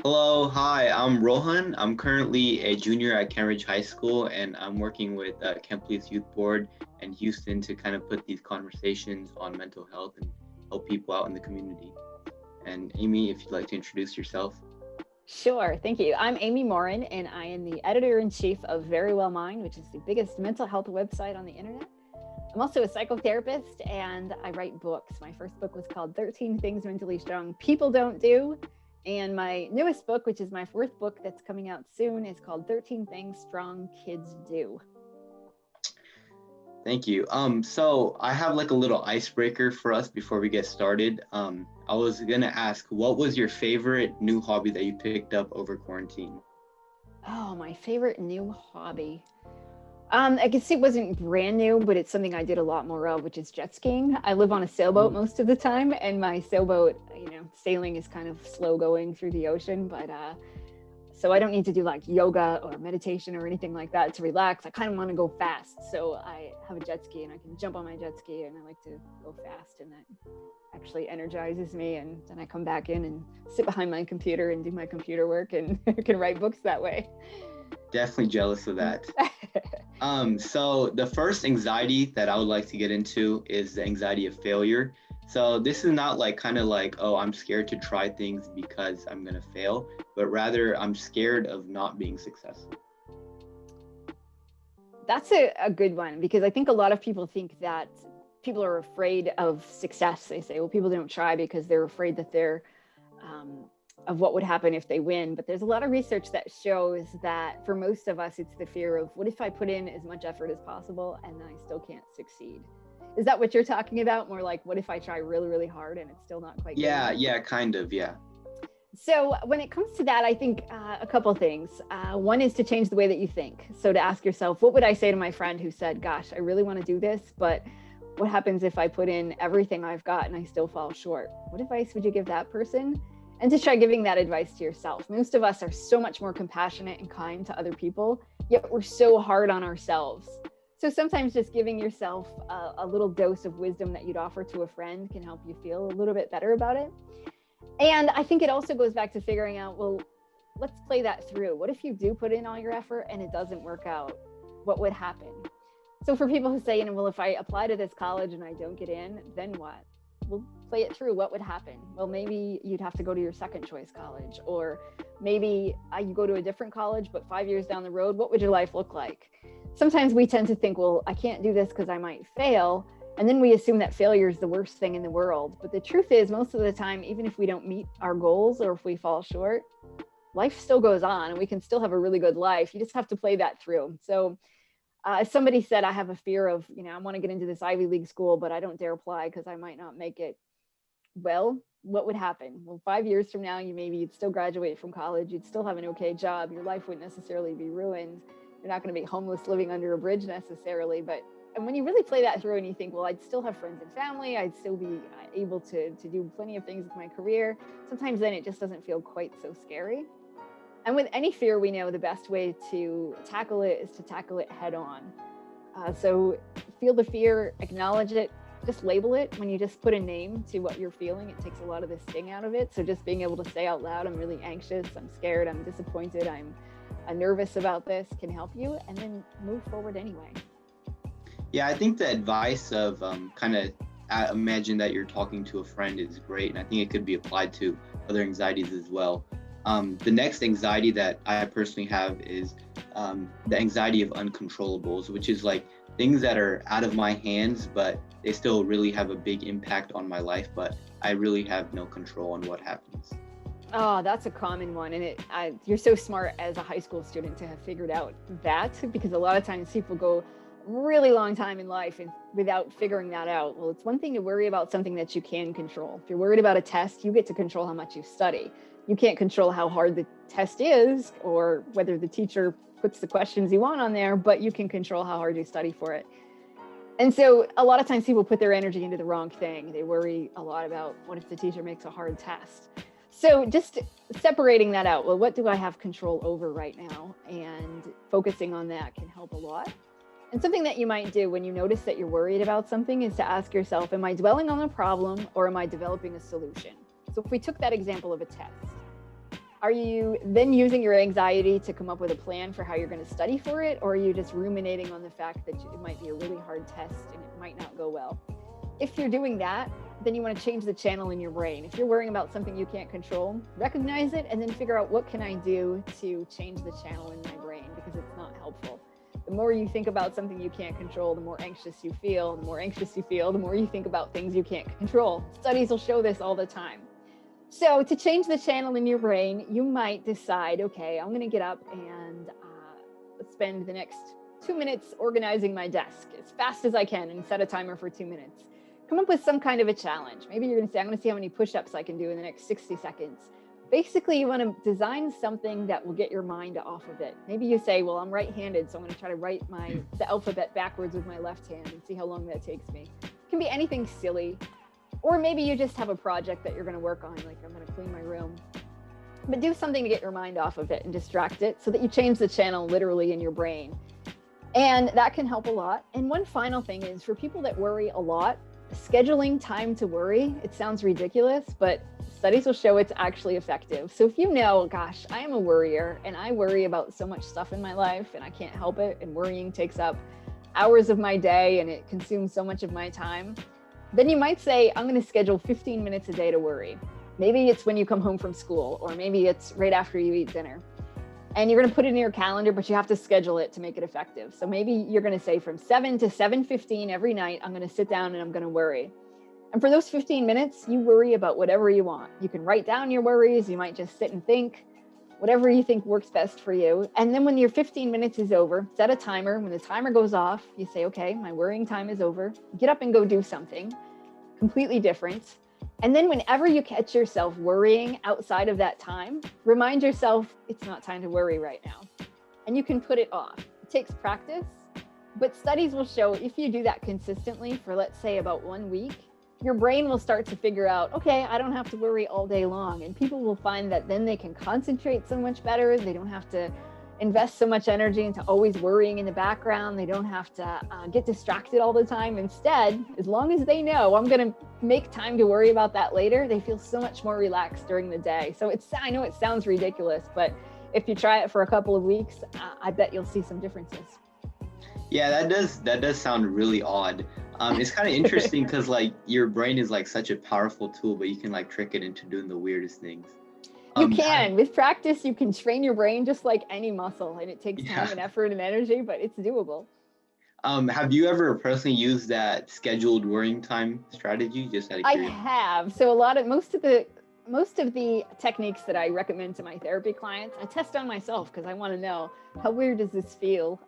Hello, hi, I'm Rohan. I'm currently a junior at Cambridge High School, and I'm working with Camp Police Youth Board and Houston to kind of put these conversations on mental health and help people out in the community. And Amy, if you'd like to introduce yourself. Sure, thank you. I'm Amy Morin, and I am the editor-in-chief of Very Well Mind, which is the biggest mental health website on the internet. I'm also a psychotherapist, and I write books. My first book was called 13 Things Mentally Strong People Don't Do. And my newest book, which is my fourth book that's coming out soon, is called 13 Things Strong Kids Do. Thank you. So I have like a little icebreaker for us before we get started. I was gonna ask, what was your favorite new hobby that you picked up over quarantine? Oh, my favorite new hobby. I guess it wasn't brand new, but it's something I did a lot more of, which is jet skiing. I live on a sailboat most of the time, and my sailboat, sailing is kind of slow going through the ocean, but so I don't need to do like yoga or meditation or anything like that to relax. I kind of want to go fast. So I have a jet ski and I can jump on my jet ski and I like to go fast, and that actually energizes me. And then I come back in and sit behind my computer and do my computer work and can write books that way. Definitely jealous of that. So the first anxiety that I would like to get into is the anxiety of failure. So this is not like kind of like, oh, I'm scared to try things because I'm going to fail, but rather I'm scared of not being successful. That's a good one, because I think a lot of people think that people are afraid of success. They say, well, people don't try because they're afraid that of what would happen if they win. But there's a lot of research that shows that for most of us, it's the fear of, what if I put in as much effort as possible and then I still can't succeed? Is that what you're talking about? More like, what if I try really, really hard and it's still not quite good enough? Yeah, kind of, yeah. So when it comes to that, I think a couple of things. One is to change the way that you think. So to ask yourself, what would I say to my friend who said, gosh, I really want to do this, but what happens if I put in everything I've got and I still fall short? What advice would you give that person? And to try giving that advice to yourself. Most of us are so much more compassionate and kind to other people, yet we're so hard on ourselves. So sometimes just giving yourself a little dose of wisdom that you'd offer to a friend can help you feel a little bit better about it. And I think it also goes back to figuring out, well, let's play that through. What if you do put in all your effort and it doesn't work out? What would happen? So for people who say, well, if I apply to this college and I don't get in, then what? We'll play it through. What would happen? Well, maybe you'd have to go to your second choice college, or maybe you go to a different college, but 5 years down the road, what would your life look like? Sometimes we tend to think, well, I can't do this because I might fail. And then we assume that failure is the worst thing in the world. But the truth is, most of the time, even if we don't meet our goals or if we fall short, life still goes on and we can still have a really good life. You just have to play that through. So somebody said, I have a fear of, I want to get into this Ivy League school, but I don't dare apply because I might not make it. Well, what would happen? Well, 5 years from now, you'd still graduate from college. You'd still have an okay job. Your life wouldn't necessarily be ruined. You're not going to be homeless living under a bridge necessarily. And when you really play that through and you think, well, I'd still have friends and family, I'd still be able to do plenty of things with my career, sometimes then it just doesn't feel quite so scary. And with any fear, we know the best way to tackle it is to tackle it head on. So feel the fear, acknowledge it, just label it. When you just put a name to what you're feeling, it takes a lot of the sting out of it. So just being able to say out loud, I'm really anxious, I'm scared, I'm disappointed, I'm nervous about this can help you, and then move forward anyway. Yeah, I think the advice of kind of imagine that you're talking to a friend is great. And I think it could be applied to other anxieties as well. The next anxiety that I personally have is the anxiety of uncontrollables, which is like things that are out of my hands, but they still really have a big impact on my life, but I really have no control on what happens. Oh, that's a common one. And you're so smart as a high school student to have figured out that, because a lot of times people go really long time in life and without figuring that out. Well, it's one thing to worry about something that you can control. If you're worried about a test, you get to control how much you study. You can't control how hard the test is or whether the teacher puts the questions you want on there, but you can control how hard you study for it. And so a lot of times people put their energy into the wrong thing. They worry a lot about, what if the teacher makes a hard test? So just separating that out. Well, what do I have control over right now? And focusing on that can help a lot. And something that you might do when you notice that you're worried about something is to ask yourself, am I dwelling on a problem or am I developing a solution? So if we took that example of a test, Are you then using your anxiety to come up with a plan for how you're going to study for it? Or are you just ruminating on the fact that it might be a really hard test and it might not go well? If you're doing that, then you want to change the channel in your brain. If you're worrying about something you can't control, recognize it and then figure out what can I do to change the channel in my brain, because it's not helpful. The more you think about something you can't control, the more anxious you feel. The more anxious you feel, the more you think about things you can't control. Studies will show this all the time. So to change the channel in your brain, you might decide, okay, I'm going to get up and spend the next 2 minutes organizing my desk as fast as I can and set a timer for 2 minutes. Come up with some kind of a challenge. Maybe you're going to say, I'm going to see how many push-ups I can do in the next 60 seconds. Basically, you want to design something that will get your mind off of it. Maybe you say, well, I'm right-handed, so I'm going to try to write the alphabet backwards with my left hand and see how long that takes me. It can be anything silly. Or maybe you just have a project that you're going to work on, like I'm going to clean my room. But do something to get your mind off of it and distract it so that you change the channel literally in your brain. And that can help a lot. And one final thing is, for people that worry a lot, scheduling time to worry, it sounds ridiculous, but studies will show it's actually effective. So if you know, gosh, I am a worrier and I worry about so much stuff in my life and I can't help it, and worrying takes up hours of my day and it consumes so much of my time, then you might say, I'm going to schedule 15 minutes a day to worry. Maybe it's when you come home from school, or maybe it's right after you eat dinner. And you're going to put it in your calendar, but you have to schedule it to make it effective. So maybe you're going to say from 7 to 7:15 every night, I'm going to sit down and I'm going to worry. And for those 15 minutes, you worry about whatever you want. You can write down your worries. You might just sit and think, whatever you think works best for you. And then when your 15 minutes is over, set a timer. When the timer goes off, you say, okay, my worrying time is over. Get up and go do something completely different. And then whenever you catch yourself worrying outside of that time, remind yourself it's not time to worry right now. And you can put it off. It takes practice, but studies will show if you do that consistently for, let's say, about 1 week, your brain will start to figure out, okay, I don't have to worry all day long. And people will find that then they can concentrate so much better. They don't have to invest so much energy into always worrying in the background. They don't have to get distracted all the time. Instead, as long as they know I'm going to make time to worry about that later, they feel so much more relaxed during the day. So I know it sounds ridiculous, but if you try it for a couple of weeks, I bet you'll see some differences. Yeah, that does sound really odd. It's kind of interesting because like your brain is like such a powerful tool, but you can like trick it into doing the weirdest things. You can. With practice, you can train your brain just like any muscle, and it takes time and effort and energy, but it's doable. Have you ever personally used that scheduled worrying time strategy? Just out of curiosity. I have. So most of the techniques that I recommend to my therapy clients, I test on myself because I want to know, how weird does this feel,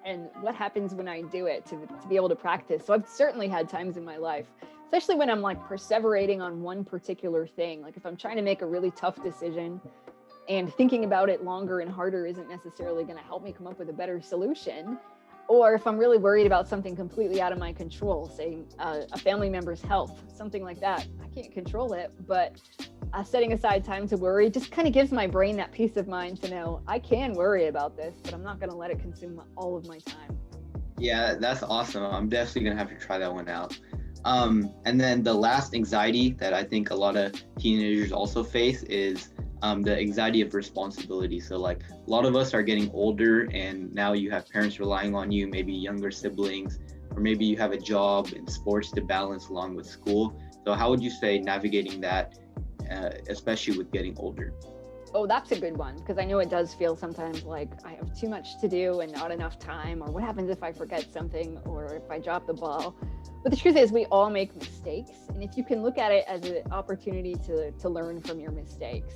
and what happens when I do it, to be able to practice. So I've certainly had times in my life, especially when I'm like perseverating on one particular thing. Like if I'm trying to make a really tough decision and thinking about it longer and harder isn't necessarily going to help me come up with a better solution. Or if I'm really worried about something completely out of my control, say a family member's health, something like that. I can't control it, but setting aside time to worry just kind of gives my brain that peace of mind to know I can worry about this, but I'm not going to let it consume all of my time. Yeah, that's awesome. I'm definitely going to have to try that one out. And then the last anxiety that I think a lot of teenagers also face is the anxiety of responsibility. So like a lot of us are getting older and now you have parents relying on you, maybe younger siblings, or maybe you have a job in sports to balance along with school. So how would you say navigating that, especially with getting older? Oh, that's a good one, because I know it does feel sometimes like I have too much to do and not enough time, or what happens if I forget something or if I drop the ball. But the truth is we all make mistakes. And if you can look at it as an opportunity to learn from your mistakes.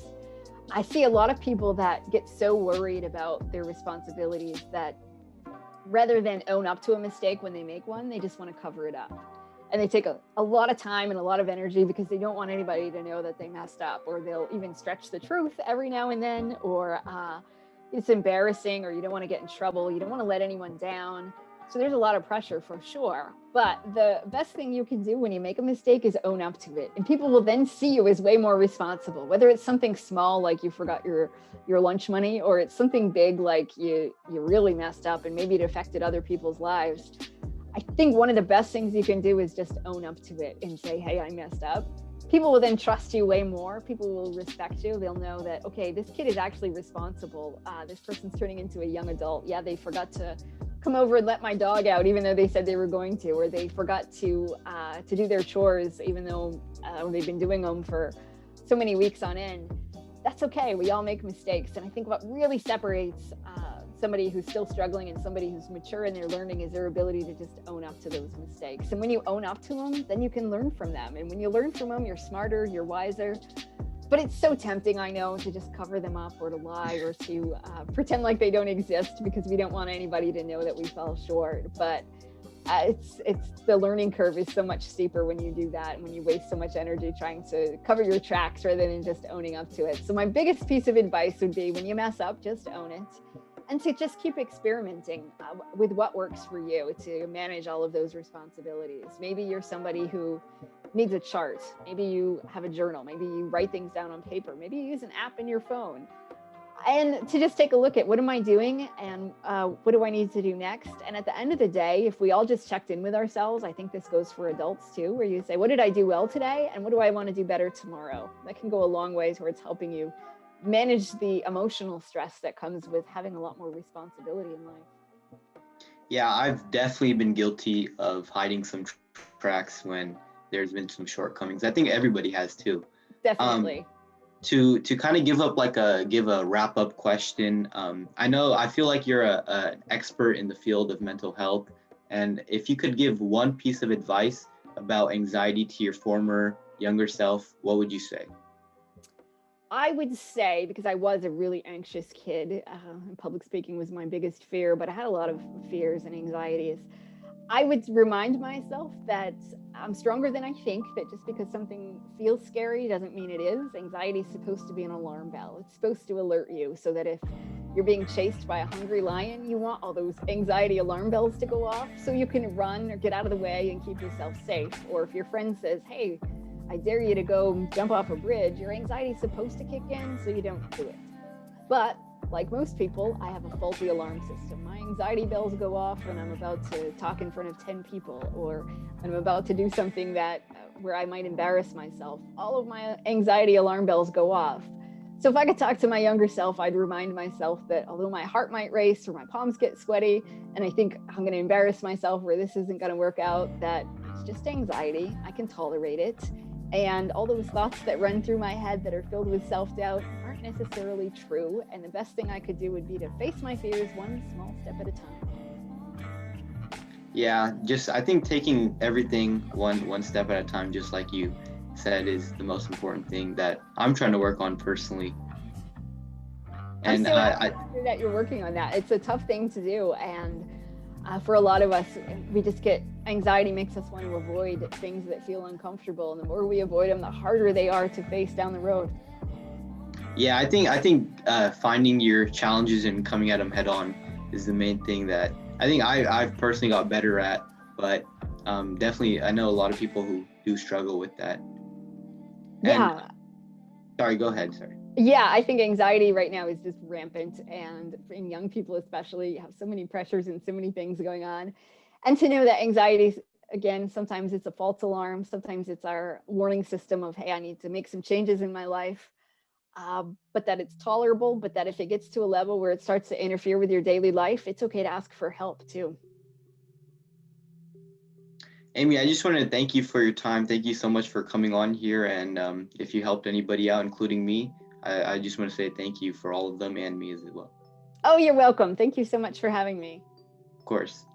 I see a lot of people that get so worried about their responsibilities that rather than own up to a mistake when they make one, they just want to cover it up. And they take a lot of time and a lot of energy because they don't want anybody to know that they messed up, or they'll even stretch the truth every now and then, or it's embarrassing, or you don't want to get in trouble. You don't want to let anyone down. So there's a lot of pressure for sure. But the best thing you can do when you make a mistake is own up to it. And people will then see you as way more responsible, whether it's something small like you forgot your lunch money, or it's something big like you really messed up and maybe it affected other people's lives. I think one of the best things you can do is just own up to it and say, hey, I messed up. people will then trust you way more. People will respect you. They'll know that, okay, this kid is actually responsible. This person's turning into a young adult. Yeah, they forgot to come over and let my dog out, even though they said they were going to, or they forgot to do their chores, even though they've been doing them for so many weeks on end. That's okay. We all make mistakes. And I think what really separates somebody who's still struggling and somebody who's mature in their learning is their ability to just own up to those mistakes. And when you own up to them, then you can learn from them. And when you learn from them, you're smarter, you're wiser. But it's so tempting, I know, to just cover them up or to lie or to pretend like they don't exist, because we don't want anybody to know that we fell short. But it's the learning curve is so much steeper when you do that, and when you waste so much energy trying to cover your tracks rather than just owning up to it. So my biggest piece of advice would be, when you mess up, just own it, and to just keep experimenting with what works for you to manage all of those responsibilities. Maybe you're somebody who needs a chart. Maybe you have a journal. Maybe you write things down on paper. Maybe you use an app in your phone. And to just take a look at, what am I doing, and what do I need to do next? And at the end of the day, if we all just checked in with ourselves, I think this goes for adults too, where you say, what did I do well today? And what do I want to do better tomorrow? That can go a long way towards helping you manage the emotional stress that comes with having a lot more responsibility in life. Yeah, I've definitely been guilty of hiding some tracks when there's been some shortcomings. I think everybody has too. Definitely. To kind of give a wrap up question. I feel like you're an expert in the field of mental health, and if you could give one piece of advice about anxiety to your former younger self, what would you say? I would say, because I was a really anxious kid, and public speaking was my biggest fear, but I had a lot of fears and anxieties. I would remind myself that I'm stronger than I think, that just because something feels scary doesn't mean it is. Anxiety is supposed to be an alarm bell. It's supposed to alert you, so that if you're being chased by a hungry lion, you want all those anxiety alarm bells to go off so you can run or get out of the way and keep yourself safe. Or if your friend says, hey, I dare you to go jump off a bridge, your anxiety is supposed to kick in so you don't do it. But like most people, I have a faulty alarm system. My anxiety bells go off when I'm about to talk in front of 10 people, or when I'm about to do something that where I might embarrass myself. All of my anxiety alarm bells go off. So if I could talk to my younger self, I'd remind myself that although my heart might race or my palms get sweaty, and I think I'm going to embarrass myself or this isn't going to work out, that it's just anxiety. I can tolerate it. And all those thoughts that run through my head that are filled with self-doubt aren't necessarily true. And the best thing I could do would be to face my fears one small step at a time. Yeah, I think taking everything one step at a time, just like you said, is the most important thing that I'm trying to work on personally. And I'm so happy that you're working on that. It's a tough thing to do, and for a lot of us, we just get anxiety makes us want to avoid things that feel uncomfortable, and the more we avoid them, the harder they are to face down the road. Yeah, I think finding your challenges and coming at them head on is the main thing that I think I've personally got better at, but definitely I know a lot of people who do struggle with that. Yeah. Sorry, go ahead. Sorry. Yeah, I think anxiety right now is just rampant, and in young people especially, you have so many pressures and so many things going on. And to know that anxiety, again, sometimes it's a false alarm, sometimes it's our warning system of, hey, I need to make some changes in my life, but that it's tolerable, but that if it gets to a level where it starts to interfere with your daily life, it's okay to ask for help too. Amy, I just wanted to thank you for your time. Thank you so much for coming on here. And if you helped anybody out, including me, I just want to say thank you for all of them and me as well. Oh, you're welcome. Thank you so much for having me. Of course.